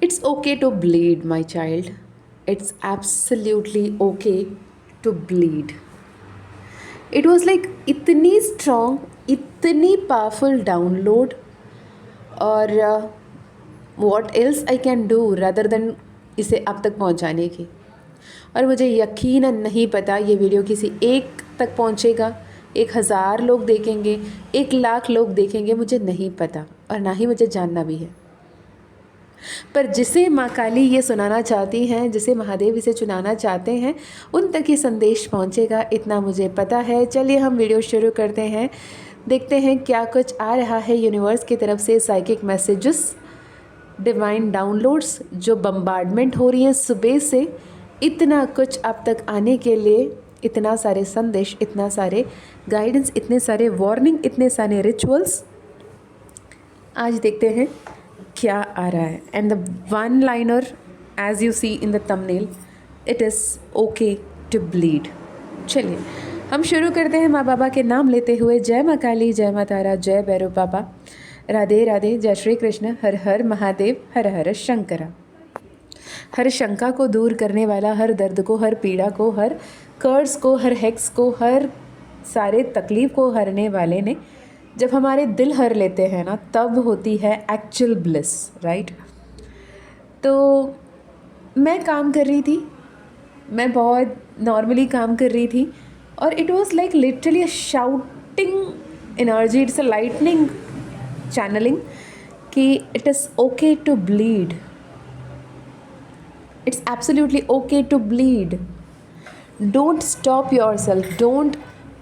It's okay to bleed, my child. It's absolutely okay to bleed. It was like इतनी strong, इतनी powerful download, और what else I can do rather than इसे आप तक पहुंचाने की। और मुझे यकीनन नहीं पता ये वीडियो किसी एक तक पहुंचेगा, 1000 लोग देखेंगे, 1 लाख लोग देखेंगे, मुझे नहीं पता और ना ही मुझे जानना भी है। पर जिसे माँ काली ये सुनाना चाहती हैं, जिसे महादेव इसे चुनाना चाहते हैं, उन तक ये संदेश पहुँचेगा, इतना मुझे पता है। चलिए हम वीडियो शुरू करते हैं, देखते हैं क्या कुछ आ रहा है यूनिवर्स की तरफ से। साइकिक मैसेजेस, डिवाइन डाउनलोड्स, जो बम्बार्डमेंट हो रही हैं सुबह से, इतना कुछ आप तक आने के लिए, इतना सारे संदेश, इतना सारे गाइडेंस, इतने सारे वार्निंग, इतने सारे रिचुअल्स। आज देखते हैं क्या आ रहा है। And the one liner as you see in the thumbnail, it is okay to bleed. चलिए हम शुरू करते हैं माँ बाबा के नाम लेते हुए। जय माँ काली, जय माँ तारा, जय भैरव बाबा, राधे राधे, जय श्री कृष्ण, हर हर महादेव, हर हर शंकरा। हर शंका को दूर करने वाला, हर दर्द को, हर पीड़ा को, हर कर्स को, हर हेक्स को, हर सारे तकलीफ़ को हरने वाले ने जब हमारे दिल हर लेते हैं ना, तब होती है एक्चुअल ब्लिस, राइट। तो मैं काम कर रही थी, मैं बहुत नॉर्मली काम कर रही थी, और it was like literally a shouting energy, it's a lightning channelling कि it is okay to bleed, it's absolutely okay to bleed. Don't stop yourself, don't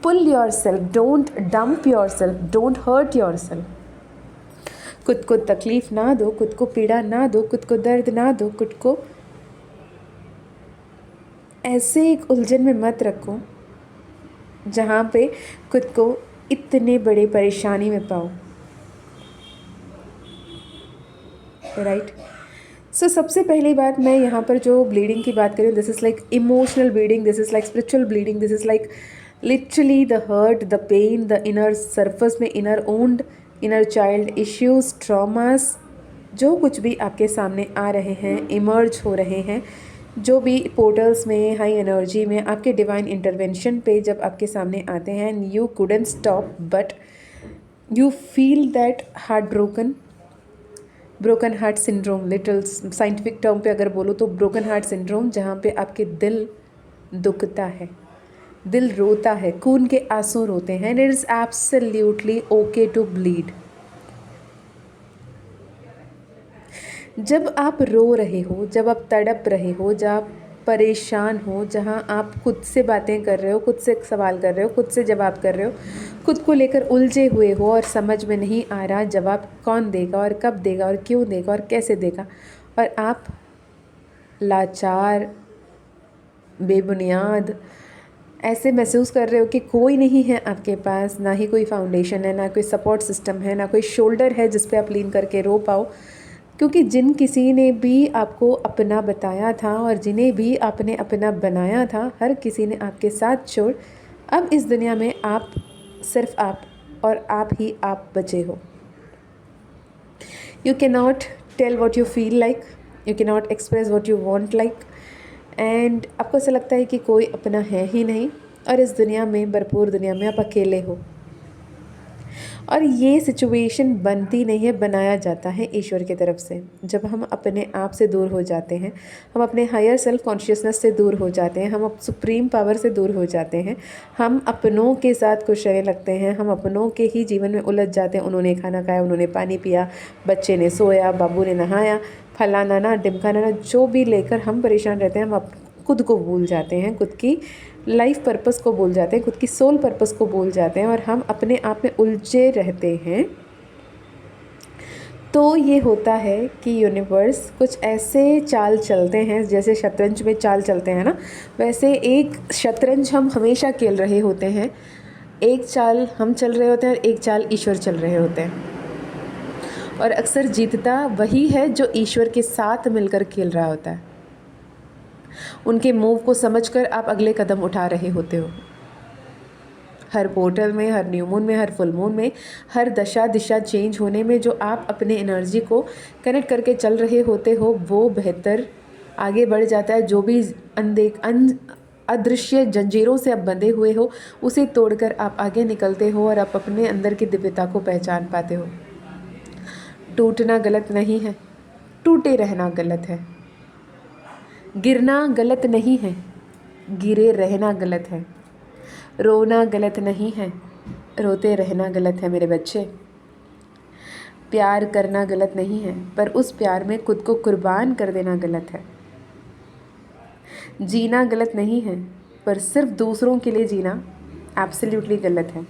pull yourself, don't dump yourself, don't hurt yourself. खुद को तकलीफ़ ना दो, खुद को पीड़ा ना दो, खुद को दर्द ना दो, खुद को ऐसे एक उलझन में मत रखो जहाँ पे खुद को इतने बड़े परेशानी में पाओ, राइट। सो सबसे पहली बात, मैं यहाँ पर जो ब्लीडिंग की बात करूँ, this is like emotional bleeding, this is like spiritual bleeding, this is like literally the hurt, the pain, the inner surface में inner wound, inner child issues, traumas, जो कुछ भी आपके सामने आ रहे हैं, इमर्ज हो रहे हैं, जो भी पोर्टल्स में, हाई एनर्जी में, आपके डिवाइन इंटरवेंशन पे जब आपके सामने आते हैं, you couldn't stop but you feel that heart broken heart syndrome, little scientific term पे अगर बोलो तो ब्रोकन हार्ट सिंड्रोम, जहाँ पे आपके दिल दुखता है, दिल रोता है, खून के आंसू रोते हैं। It is absolutely okay to bleed. जब आप रो रहे हो, जब आप तड़प रहे हो, जब आप परेशान हो, जहाँ आप खुद से बातें कर रहे हो, खुद से सवाल कर रहे हो, खुद से जवाब कर रहे हो, खुद को लेकर उलझे हुए हो और समझ में नहीं आ रहा जवाब कौन देगा और कब देगा और क्यों देगा और कैसे देगा, और आप लाचार, बेबुनियाद ऐसे महसूस कर रहे हो कि कोई नहीं है आपके पास, ना ही कोई फाउंडेशन है, ना कोई सपोर्ट सिस्टम है, ना कोई शोल्डर है जिस पे आप लीन करके रो पाओ, क्योंकि जिन किसी ने भी आपको अपना बताया था और जिन्हें भी आपने अपना बनाया था, हर किसी ने आपके साथ छोड़ अब इस दुनिया में आप, सिर्फ आप और आप ही आप बचे हो। You can not tell what you feel like, you can not express what you want like, and आपको ऐसा लगता है कि कोई अपना है ही नहीं, और इस दुनिया में, भरपूर दुनिया में आप अकेले हो। और ये सिचुएशन बनती नहीं है, बनाया जाता है ईश्वर की तरफ से। जब हम अपने आप से दूर हो जाते हैं, हम अपने हायर सेल्फ कॉन्शियसनेस से दूर हो जाते हैं, हम सुप्रीम पावर से दूर हो जाते हैं, हम अपनों के साथ खुश रहने लगते हैं, हम अपनों के ही जीवन में उलझ जाते हैं। उन्होंने खाना खाया, उन्होंने पानी पिया, बच्चे ने सोया, बाबू ने नहाया, फलाना ना ढिमकाना ना, जो भी लेकर हम परेशान रहते हैं, हम खुद को भूल जाते हैं, खुद की लाइफ पर्पस को भूल जाते हैं, खुद की सोल पर्पस को भूल जाते हैं, और हम अपने आप में उलझे रहते हैं। तो ये होता है कि यूनिवर्स कुछ ऐसे चाल चलते हैं, जैसे शतरंज में चाल चलते हैं ना, वैसे एक शतरंज हम हमेशा खेल रहे होते हैं। एक चाल हम चल रहे होते हैं और एक चाल ईश्वर चल रहे होते हैं, और अक्सर जीतता वही है जो ईश्वर के साथ मिलकर खेल रहा होता है। उनके मूव को समझकर आप अगले कदम उठा रहे होते हो। हर पोर्टल में, हर न्यू मून में, हर फुल मून में, हर दशा दिशा चेंज होने में जो आप अपने एनर्जी को कनेक्ट करके चल रहे होते हो वो बेहतर आगे बढ़ जाता है। जो भी अदृश्य जंजीरों से आप बंधे हुए हो उसे तोड़कर आप आगे निकलते हो और आप अपने अंदर की दिव्यता को पहचान पाते हो। टूटना गलत नहीं है, टूटे रहना गलत है। गिरना गलत नहीं है, गिरे रहना गलत है। रोना गलत नहीं है, रोते रहना गलत है मेरे बच्चे। प्यार करना गलत नहीं है, पर उस प्यार में खुद को कुर्बान कर देना गलत है। जीना गलत नहीं है, पर सिर्फ दूसरों के लिए जीना एब्सोल्युटली गलत है।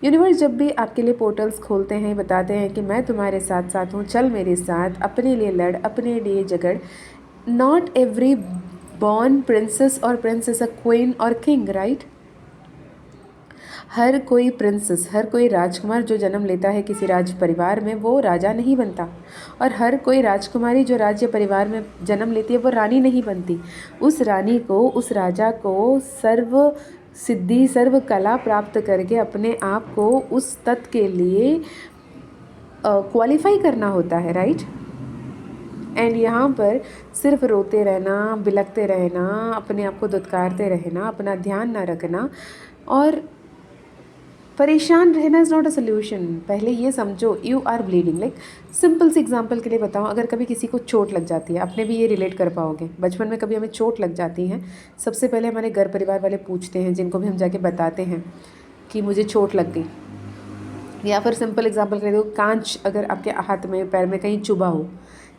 यूनिवर्स जब भी आपके लिए पोर्टल्स खोलते हैं, बताते हैं कि मैं तुम्हारे साथ साथ हूँ, चल मेरे साथ, अपने लिए लड़, अपने लिए झगड़। नॉट एवरी बॉर्न प्रिंसेस और प्रिंसेस अ क्वीन और किंग, राइट? हर कोई प्रिंसेस, हर कोई राजकुमार जो जन्म लेता है किसी राज परिवार में वो राजा नहीं बनता, और हर कोई राजकुमारी जो राज्य परिवार में जन्म लेती है वो रानी नहीं बनती। उस रानी को, उस राजा को सर्व सिद्धि, सर्व कला प्राप्त करके अपने आप को उस तत्व के लिए क्वालिफाई करना होता है, राइट? एंड यहाँ पर सिर्फ रोते रहना, बिलखते रहना, अपने आप को दुत्कारते रहना, अपना ध्यान ना रखना और परेशान रहना इज़ नॉट अ सोल्यूशन। पहले ये समझो you are bleeding. Like simple सी एग्जांपल के लिए बताऊँ, अगर कभी किसी को चोट लग जाती है, आपने भी ये रिलेट कर पाओगे, बचपन में कभी हमें चोट लग जाती है, सबसे पहले हमारे घर परिवार वाले पूछते हैं, जिनको भी हम जाके बताते हैं कि मुझे चोट लग गई। या फिर सिंपल एग्जांपल के लिए देखो, कांच अगर आपके हाथ में, पैर में कहीं चुभा हो,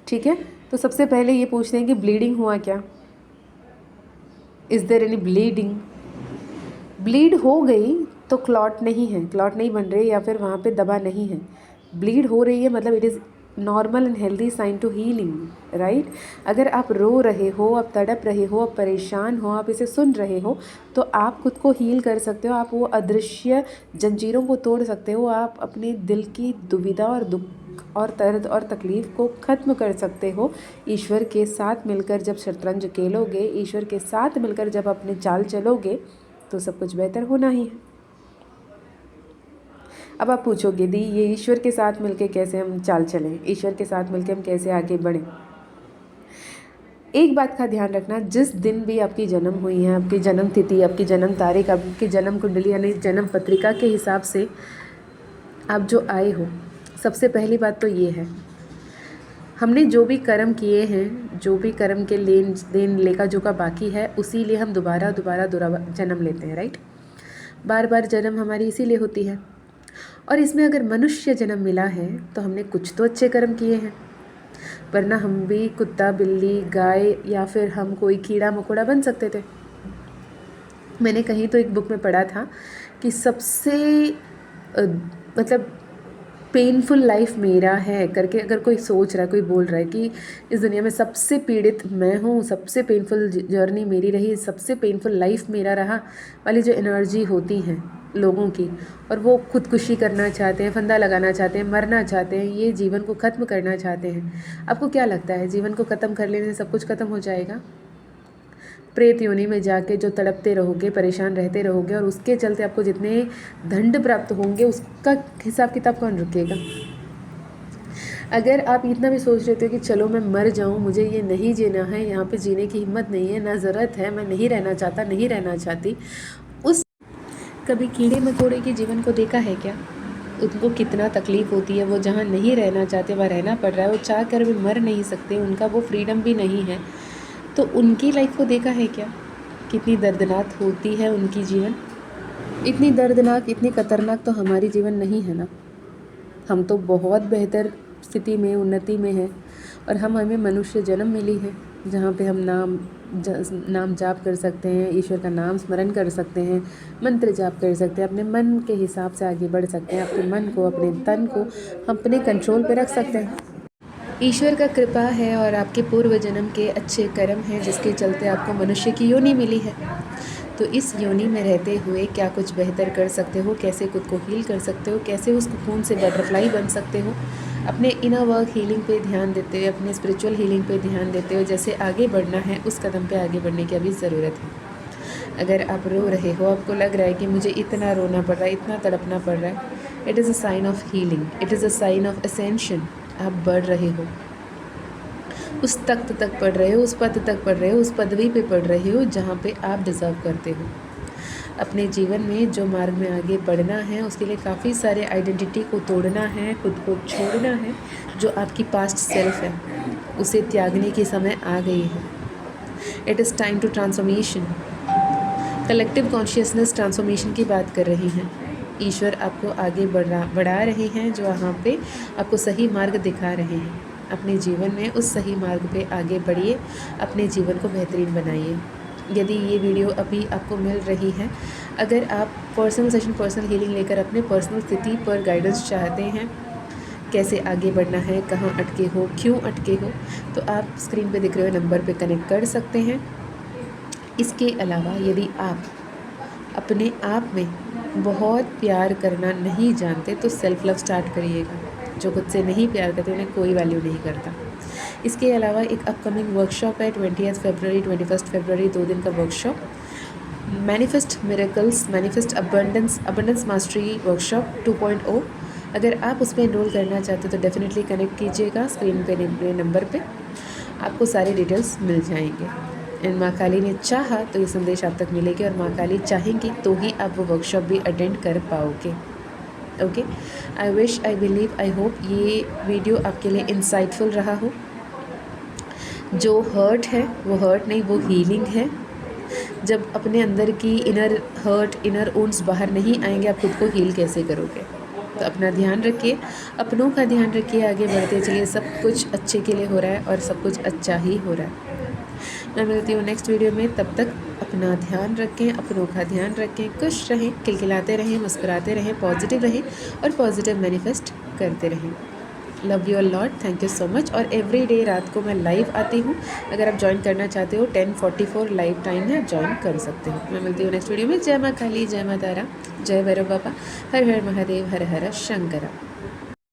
ठीक है, तो सबसे पहले ये पूछते हैं कि ब्लीडिंग हुआ क्या, is there any bleeding. Bleed हो गई तो क्लॉट नहीं है, क्लॉट नहीं बन रही या फिर वहाँ पे दबा नहीं है, ब्लीड हो रही है, मतलब it is normal and healthy sign to healing, right? अगर आप रो रहे हो, आप तड़प रहे हो, आप परेशान हो, आप इसे सुन रहे हो, तो आप खुद को हील कर सकते हो, आप वो अदृश्य जंजीरों को तोड़ सकते हो, आप अपने दिल की दुविधा और दुख और दर्द और तकलीफ़ को ख़त्म कर सकते हो। ईश्वर के साथ मिलकर जब शतरंज खेलोगे, ईश्वर के साथ मिलकर जब अपने चाल चलोगे, तो सब कुछ बेहतर होना ही है। अब आप पूछोगे दी, ये ईश्वर के साथ मिलके कैसे हम चाल चलें, ईश्वर के साथ मिलके हम कैसे आगे बढ़ें? एक बात का ध्यान रखना, जिस दिन भी आपकी जन्म हुई है, आपकी जन्म तिथि, आपकी जन्म तारीख, आपकी जन्म कुंडली यानी जन्म पत्रिका के हिसाब से आप जो आए हो, सबसे पहली बात तो ये है, हमने जो भी कर्म किए हैं, जो भी कर्म के लेन देन लेखा जोखा बाकी है, उसी लिए हम दोबारा जन्म लेते हैं, राइट? बार बार जन्म हमारी इसीलिए होती है। और इसमें अगर मनुष्य जन्म मिला है तो हमने कुछ तो अच्छे कर्म किए हैं, वरना हम भी कुत्ता, बिल्ली, गाय या फिर हम कोई कीड़ा मकोड़ा बन सकते थे। मैंने कहीं तो एक बुक में पढ़ा था कि सबसे मतलब पेनफुल लाइफ मेरा है करके अगर कोई सोच रहा है, कोई बोल रहा है कि इस दुनिया में सबसे पीड़ित मैं हूँ, सबसे पेनफुल जर्नी मेरी रही, सबसे पेनफुल लाइफ मेरा रहा वाली जो एनर्जी होती है लोगों की, और वो खुदकुशी करना चाहते हैं, फंदा लगाना चाहते हैं, मरना चाहते हैं, ये जीवन को ख़त्म करना चाहते हैं। आपको क्या लगता है जीवन को ख़त्म कर लेने से सब कुछ ख़त्म हो जाएगा? प्रेत योनि में जाके जो तड़पते रहोगे, परेशान रहते रहोगे, और उसके चलते आपको जितने दंड प्राप्त होंगे उसका हिसाब किताब कौन रखेगा? अगर आप इतना भी सोच रहे हो कि चलो मैं मर जाऊं, मुझे ये नहीं जीना है, यहाँ पे जीने की हिम्मत नहीं है, ना ज़रूरत है, मैं नहीं रहना चाहता, नहीं रहना चाहती, उस कभी कीड़े मकोड़े के जीवन को देखा है क्या? उनको कितना तकलीफ़ होती है, वो जहाँ नहीं रहना चाहते वहाँ रहना पड़ रहा है, वो चाह कर भी मर नहीं सकते, उनका वो फ्रीडम भी नहीं है, तो उनकी लाइफ को देखा है क्या? कितनी दर्दनाक होती है उनकी जीवन। इतनी दर्दनाक, इतनी खतरनाक तो हमारी जीवन नहीं है ना। हम तो बहुत बेहतर स्थिति में, उन्नति में हैं, और हमें मनुष्य जन्म मिली है जहाँ पे हम नाम जाप कर सकते हैं, ईश्वर का नाम स्मरण कर सकते हैं, मंत्र जाप कर सकते हैं, अपने मन के हिसाब से आगे बढ़ सकते हैं, अपने मन को, अपने तन को अपने कंट्रोल पे रख सकते हैं। ईश्वर का कृपा है और आपके पूर्व जन्म के अच्छे कर्म हैं जिसके चलते आपको मनुष्य की योनि मिली है। तो इस योनि में रहते हुए क्या कुछ बेहतर कर सकते हो, कैसे खुद को हील कर सकते हो, कैसे उस कोकून से बटरफ्लाई बन सकते हो, अपने इनर वर्क हीलिंग पे ध्यान देते हुए, अपने स्पिरिचुअल हीलिंग पे ध्यान देते हुए जैसे आगे बढ़ना है, उस कदम पे आगे बढ़ने की अभी ज़रूरत है। अगर आप रो रहे हो, आपको लग रहा है कि मुझे इतना रोना पड़ रहा है, इतना तड़पना पड़ रहा है, it is a sign of healing, it is a sign of ascension. आप बढ़ रहे हो, उस तख्त तक पढ़ रहे हो, उस पद तक पढ़ रहे हो, उस पदवी पे पढ़ रहे हो जहाँ पे आप डिज़र्व करते हो। अपने जीवन में जो मार्ग में आगे बढ़ना है, उसके लिए काफ़ी सारे आइडेंटिटी को तोड़ना है, खुद को छोड़ना है। जो आपकी पास्ट सेल्फ है, उसे त्यागने की समय आ गई है। It is time to transformation. Collective consciousness transformation की बात कर रही हैं। ईश्वर आपको आगे बढ़ा रहे हैं, जो वहाँ पे आपको सही मार्ग दिखा रहे हैं। अपने जीवन में उस सही मार्ग पे आगे बढ़िए, अपने जीवन को बेहतरीन बनाइए। यदि ये वीडियो अभी आपको मिल रही है, अगर आप पर्सनल सेशन, पर्सनल हीलिंग लेकर अपने पर्सनल स्थिति पर गाइडेंस चाहते हैं, कैसे आगे बढ़ना है, कहाँ अटके हो, क्यों अटके हो, तो आप स्क्रीन पे दिख रहे हुए नंबर पे कनेक्ट कर सकते हैं। इसके अलावा यदि आप अपने आप में बहुत प्यार करना नहीं जानते, तो सेल्फ लव स्टार्ट करिएगा। जो खुद से नहीं प्यार करते उन्हें कोई वैल्यू नहीं करता। इसके अलावा एक अपकमिंग वर्कशॉप है 20 फरवरी 21 फरवरी, 2 दिन का workshop, manifest miracles, manifest abundance mastery workshop 2.0। अगर आप उसमें एनरोल करना चाहते हो तो डेफिनेटली कनेक्ट कीजिएगा। स्क्रीन पे नंबर पे आपको सारे डिटेल्स मिल जाएंगे। एंड माँ काली ने चाहा तो ये संदेश आप तक मिलेगी, और माँ काली चाहेंगी तो ही आप वो वर्कशॉप भी अटेंड कर पाओगे। Okay, I wish, I believe, I hope ये वीडियो आपके लिए इंसाइटफुल रहा हो। जो हर्ट है वो हर्ट नहीं, वो हीलिंग है। जब अपने अंदर की इनर हर्ट, इनर वुंड्स बाहर नहीं आएंगे, आप खुद को हील कैसे करोगे? तो अपना ध्यान रखिए, अपनों का ध्यान रखिए, आगे बढ़ते चलिए। सब कुछ अच्छे के लिए हो रहा है और सब कुछ अच्छा ही हो रहा है। मैं मिलती हूँ नेक्स्ट वीडियो में, तब तक अपना ध्यान रखें, अपनों का ध्यान रखें, खुश रहें, खिलखिलाते रहें, मुस्कुराते रहें, पॉजिटिव रहें और पॉजिटिव मैनिफेस्ट करते रहें। Love you a lot, thank you so much. और एवरी डे रात को मैं लाइव आती हूँ। अगर आप ज्वाइन करना चाहते हो 10:44 लाइव टाइम है, आप ज्वाइन कर सकते हो। मैं मिलती हूँ नेक्स्ट वीडियो में। जय माँ काली, जय माँ तारा, जय भैरव बाबा, हर हर महादेव, हर हर शंकरा।